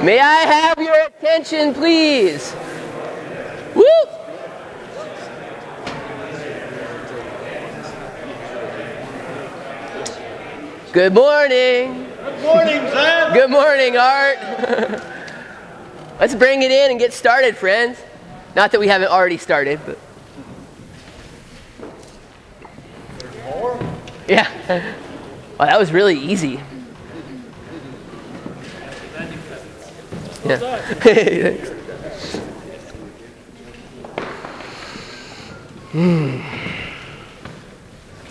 May I have your attention, please? Woo! Good morning. Good morning, Zeb. Good morning, Art. Let's bring it in and get started, friends. Not that we haven't already started, but... There's more? Yeah. Well, that was really easy. Yeah. So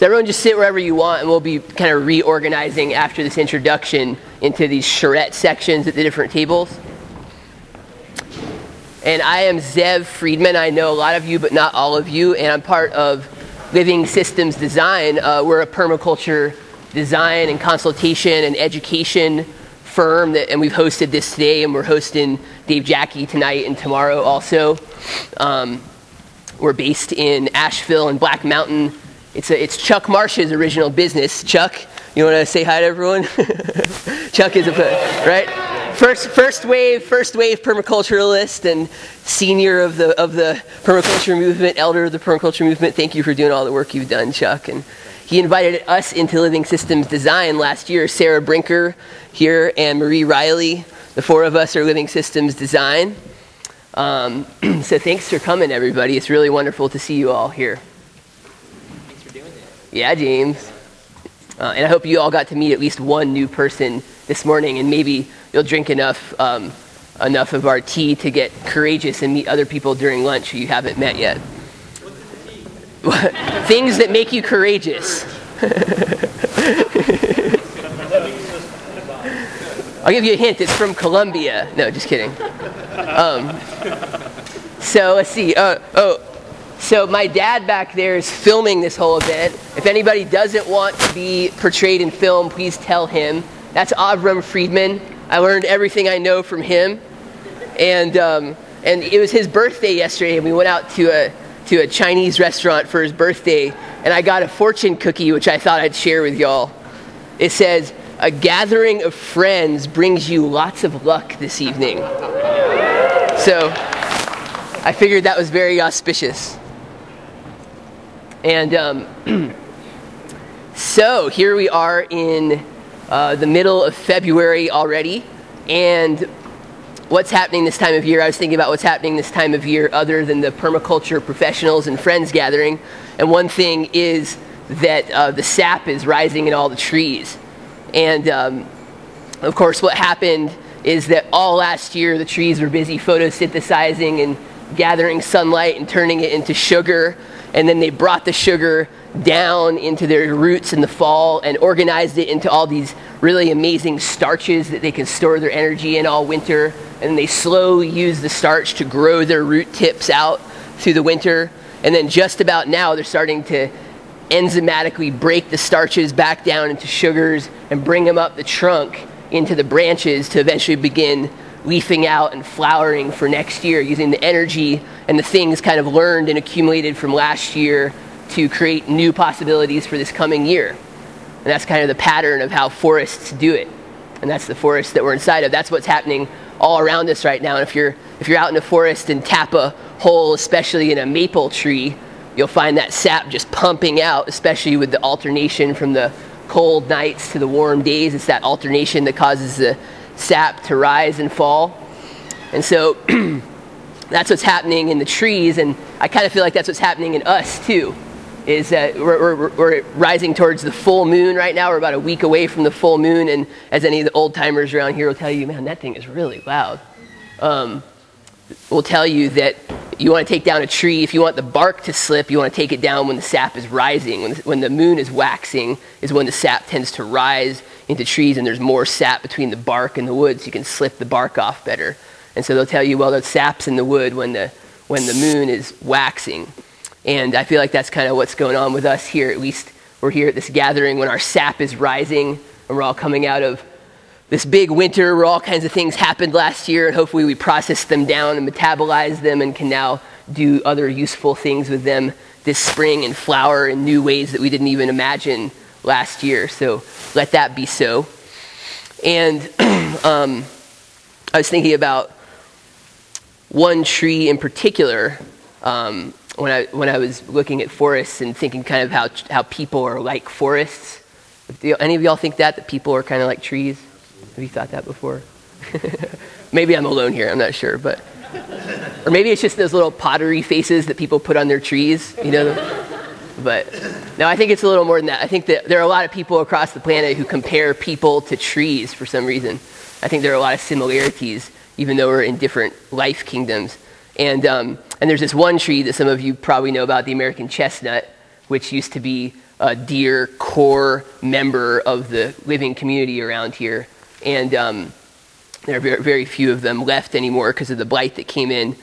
everyone just sit wherever you want, and we'll be kind of reorganizing after this introduction into these charrette sections at the different tables. And I am Zev Friedman. I know a lot of you, but not all of you, and I'm part of Living Systems Design. We're a permaculture design and consultation and education firm, and we've hosted this today, and we're hosting Dave Jackie tonight and tomorrow also. We're based in Asheville and Black Mountain. It's Chuck Marsh's original business. Chuck, you want to say hi to everyone? Chuck is right? First wave permaculturalist and senior of the permaculture movement, elder of the permaculture movement. Thank you for doing all the work you've done, Chuck. And he invited us into Living Systems Design last year. Sarah Brinker here and Marie Riley. The four of us are Living Systems Design. So thanks for coming, everybody. It's really wonderful to see you all here. Thanks for doing it. Yeah, James. And I hope you all got to meet at least one new person this morning, and maybe you'll drink enough of our tea to get courageous and meet other people during lunch who you haven't met yet. What's in the tea? Things that make you courageous. I'll give you a hint. It's from Colombia. No, just kidding. So let's see. So my dad back there is filming this whole event. If anybody doesn't want to be portrayed in film, please tell him. That's Avram Friedman. I learned everything I know from him. And it was his birthday yesterday, and we went out to a Chinese restaurant for his birthday, and I got a fortune cookie, which I thought I'd share with y'all. It says, "A gathering of friends brings you lots of luck this evening." So I figured that was very auspicious. And so here we are in the middle of February already. And what's happening this time of year? I was thinking about what's happening this time of year other than the permaculture professionals and friends gathering. And one thing is that the sap is rising in all the trees. And of course, what happened is that all last year the trees were busy photosynthesizing and gathering sunlight and turning it into sugar. And then they brought the sugar down into their roots in the fall and organized it into all these really amazing starches that they can store their energy in all winter. And they slowly use the starch to grow their root tips out through the winter. And then just about now they're starting to enzymatically break the starches back down into sugars and bring them up the trunk into the branches to eventually begin leafing out and flowering for next year, using the energy and the things kind of learned and accumulated from last year to create new possibilities for this coming year. And that's kind of the pattern of how forests do it. And that's the forest that we're inside of. That's what's happening all around us right now. And if you're out in a forest and tap a hole, especially in a maple tree, you'll find that sap just pumping out, especially with the alternation from the cold nights to the warm days. It's that alternation that causes the sap to rise and fall. And so that's what's happening in the trees, and I kind of feel like that's what's happening in us too, is that we're rising towards the full moon right now. We're about a week away from the full moon, and as any of the old timers around here will tell you, man, that thing is really loud. Will tell you that you want to take down a tree. If you want the bark to slip, you want to take it down when the sap is rising. When the moon is waxing is when the sap tends to rise into trees, and there's more sap between the bark and the wood, so you can slip the bark off better. And so they'll tell you, well, the sap's in the wood when the moon is waxing. And I feel like that's kind of what's going on with us here. At least we're here at this gathering when our sap is rising, and we're all coming out of this big winter where all kinds of things happened last year, and hopefully we processed them down and metabolized them and can now do other useful things with them this spring and flower in new ways that we didn't even imagine last year. So let that be so. And I was thinking about one tree in particular when I was looking at forests and thinking kind of how people are like forests. Any of y'all think that people are kind of like trees? Have you thought that before? Maybe I'm alone here, I'm not sure, but or maybe it's just those little pottery faces that people put on their trees, you know? But no, I think it's a little more than that. I think that there are a lot of people across the planet who compare people to trees for some reason. I think there are a lot of similarities, even though we're in different life kingdoms. And there's this one tree that some of you probably know about, the American chestnut, which used to be a dear core member of the living community around here. And there are very, very few of them left anymore because of the blight that came in.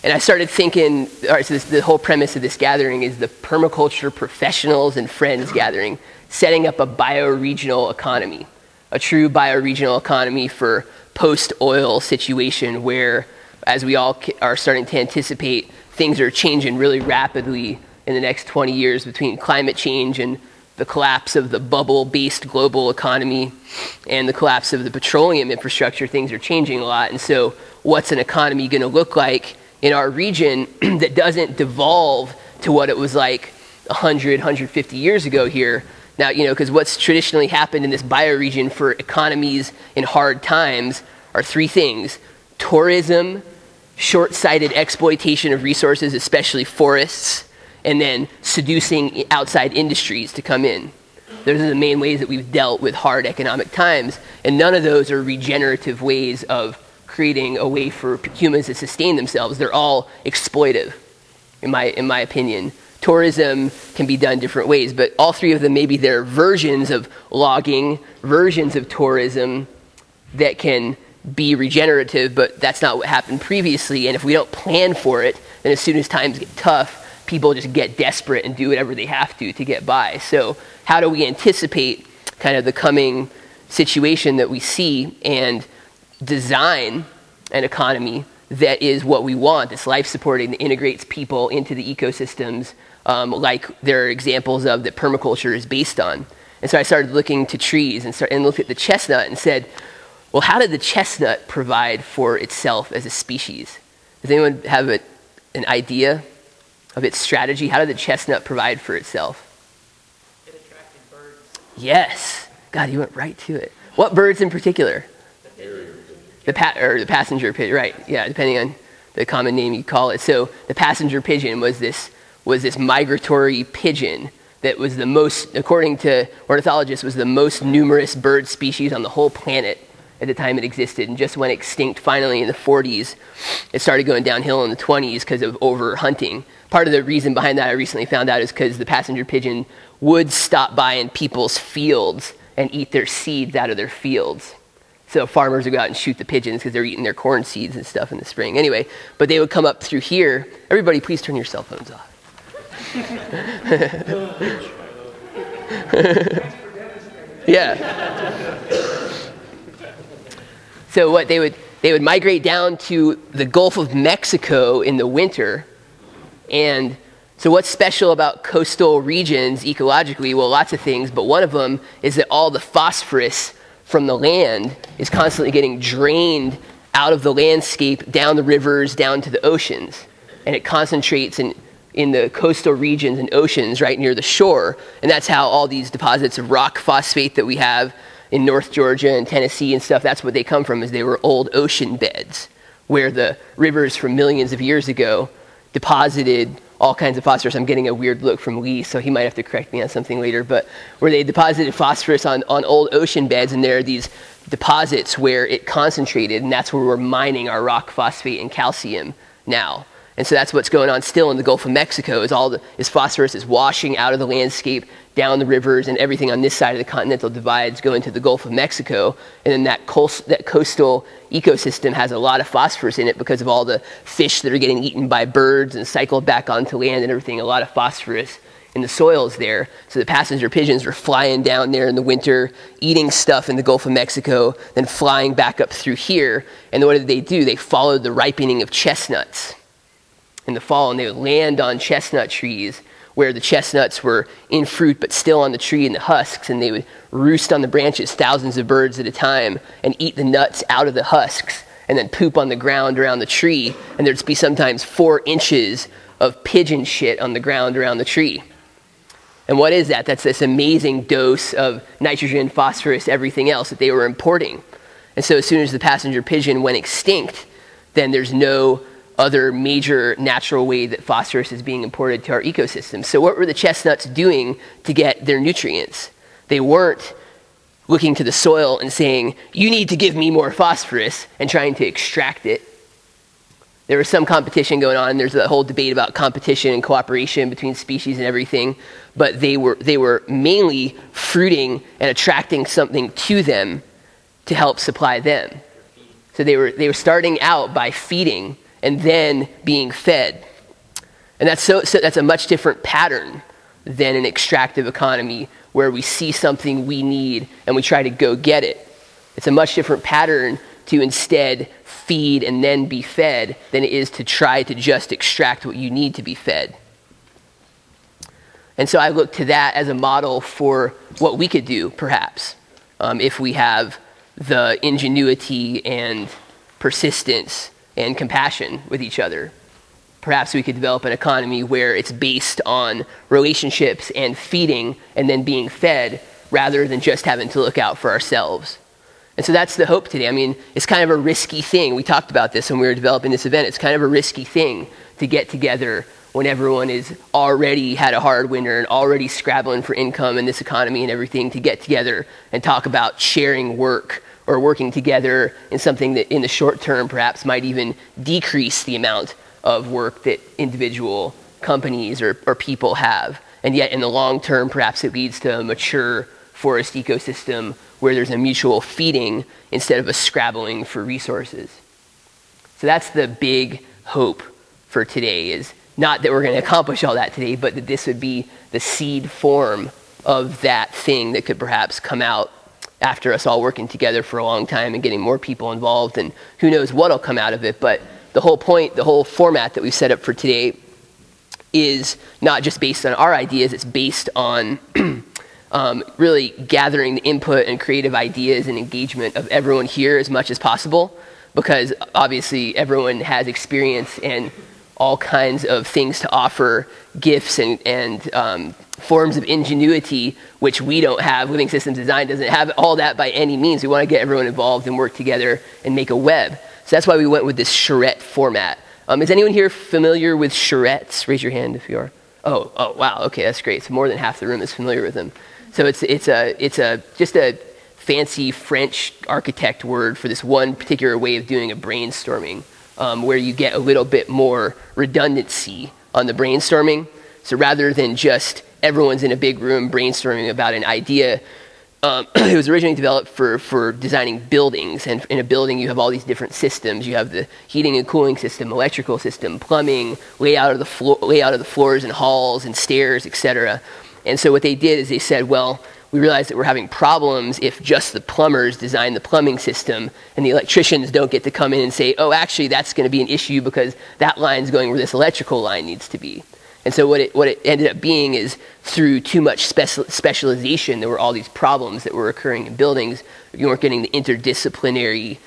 And I started thinking, all right, so the whole premise of this gathering is the permaculture professionals and friends gathering, setting up a bioregional economy, a true bioregional economy for post-oil situation where, as we all are starting to anticipate, things are changing really rapidly in the next 20 years between climate change and the collapse of the bubble-based global economy and the collapse of the petroleum infrastructure. Things are changing a lot. And so what's an economy going to look like in our region that doesn't devolve to what it was like 100, 150 years ago here? Now, you know, because what's traditionally happened in this bioregion for economies in hard times are three things: tourism, short-sighted exploitation of resources, especially forests, and then seducing outside industries to come in. Those are the main ways that we've dealt with hard economic times, and none of those are regenerative ways of creating a way for humans to sustain themselves. They're all exploitive, in my opinion. Tourism can be done different ways, but all three of them, maybe they're versions of logging, versions of tourism that can be regenerative, but that's not what happened previously. And if we don't plan for it, then as soon as times get tough, people just get desperate and do whatever they have to get by. So how do we anticipate kind of the coming situation that we see and design an economy that is what we want, that's life-supporting, that integrates people into the ecosystems, like there are examples of that permaculture is based on? And so I started looking to trees and looked at the chestnut and said, well, how did the chestnut provide for itself as a species? Does anyone have an idea of its strategy? How did the chestnut provide for itself? It attracted birds. Yes. God, you went right to it. What birds in particular? The passenger pigeon, right? Yeah, depending on the common name you call it. So the passenger pigeon was this migratory pigeon that was the most, according to ornithologists, was the most numerous bird species on the whole planet at the time it existed, and just went extinct finally in the 40s. It started going downhill in the 20s because of over-hunting. Part of the reason behind that, I recently found out, is because the passenger pigeon would stop by in people's fields and eat their seeds out of their fields. So farmers would go out and shoot the pigeons because they're eating their corn seeds and stuff in the spring. Anyway, but they would come up through here. Everybody, please turn your cell phones off. Yeah. So what they would migrate down to the Gulf of Mexico in the winter. And so what's special about coastal regions ecologically? Well, lots of things, but one of them is that all the phosphorus from the land is constantly getting drained out of the landscape, down the rivers, down to the oceans. And it concentrates in the coastal regions and oceans right near the shore. And that's how all these deposits of rock phosphate that we have in North Georgia and Tennessee and stuff, that's what they come from, is they were old ocean beds where the rivers from millions of years ago deposited all kinds of phosphorus. I'm getting a weird look from Lee, so he might have to correct me on something later, but where they deposited phosphorus on old ocean beds, and there are these deposits where it concentrated, and that's where we're mining our rock phosphate and calcium now. And so that's what's going on still in the Gulf of Mexico, is phosphorus is washing out of the landscape, down the rivers, and everything on this side of the continental divides go into the Gulf of Mexico. And then that coastal ecosystem has a lot of phosphorus in it because of all the fish that are getting eaten by birds and cycled back onto land and everything. A lot of phosphorus in the soils there. So the passenger pigeons were flying down there in the winter, eating stuff in the Gulf of Mexico, then flying back up through here. And what did they do? They followed the ripening of chestnuts in the fall, and they would land on chestnut trees where the chestnuts were in fruit but still on the tree in the husks, and they would roost on the branches, thousands of birds at a time, and eat the nuts out of the husks. and then poop on the ground around the tree, and there'd be sometimes 4 inches of pigeon shit on the ground around the tree. And what is that? That's this amazing dose of nitrogen, phosphorus, everything else that they were importing. And so as soon as the passenger pigeon went extinct, then there's no other major natural way that phosphorus is being imported to our ecosystem. So what were the chestnuts doing to get their nutrients? They weren't looking to the soil and saying, you need to give me more phosphorus, and trying to extract it. There was some competition going on. There's a whole debate about competition and cooperation between species and everything, but they were mainly fruiting and attracting something to them to help supply them. So they were starting out by feeding and then being fed. And that's a much different pattern than an extractive economy where we see something we need and we try to go get it. It's a much different pattern to instead feed and then be fed than it is to try to just extract what you need to be fed. And so I look to that as a model for what we could do, perhaps, if we have the ingenuity and persistence and compassion with each other. Perhaps we could develop an economy where it's based on relationships and feeding and then being fed rather than just having to look out for ourselves. And so that's the hope today. I mean, it's kind of a risky thing. We talked about this when we were developing this event. It's kind of a risky thing to get together when everyone is already had a hard winter and already scrabbling for income in this economy and everything, to get together and talk about sharing work or working together in something that in the short term perhaps might even decrease the amount of work that individual companies or people have. And yet in the long term, perhaps it leads to a mature forest ecosystem where there's a mutual feeding instead of a scrabbling for resources. So that's the big hope for today, is not that we're going to accomplish all that today, but that this would be the seed form of that thing that could perhaps come out after us all working together for a long time and getting more people involved, and who knows what'll come out of it. But the whole point, the whole format that we've set up for today is not just based on our ideas, it's based on really gathering the input and creative ideas and engagement of everyone here as much as possible, because obviously everyone has experience and all kinds of things to offer, gifts and forms of ingenuity, which we don't have. Living Systems Design doesn't have all that by any means. We want to get everyone involved and work together and make a web. So that's why we went with this charrette format. Is anyone here familiar with charrettes? Raise your hand if you are. Oh, wow, okay, that's great. So more than half the room is familiar with them. So it's just a fancy French architect word for this one particular way of doing a brainstorming, where you get a little bit more redundancy on the brainstorming. So rather than just everyone's in a big room brainstorming about an idea, it was originally developed for designing buildings. And in a building, you have all these different systems. You have the heating and cooling system, electrical system, plumbing, layout of the floors and halls and stairs, etc. And so what they did is they said, well, we realized that we're having problems if just the plumbers design the plumbing system and the electricians don't get to come in and say, oh, actually, that's going to be an issue because that line's going where this electrical line needs to be. And so what it ended up being is, through too much specialization, there were all these problems that were occurring in buildings. You weren't getting the interdisciplinary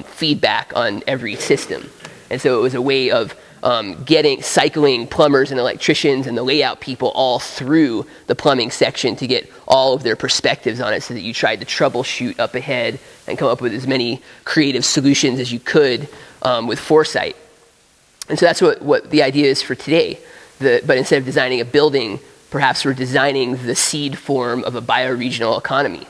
feedback on every system. And so it was a way of cycling plumbers and electricians and the layout people all through the plumbing section to get all of their perspectives on it, so that you tried to troubleshoot up ahead and come up with as many creative solutions as you could with foresight. And so that's what the idea is for today. But instead of designing a building, perhaps we're designing the seed form of a bioregional economy.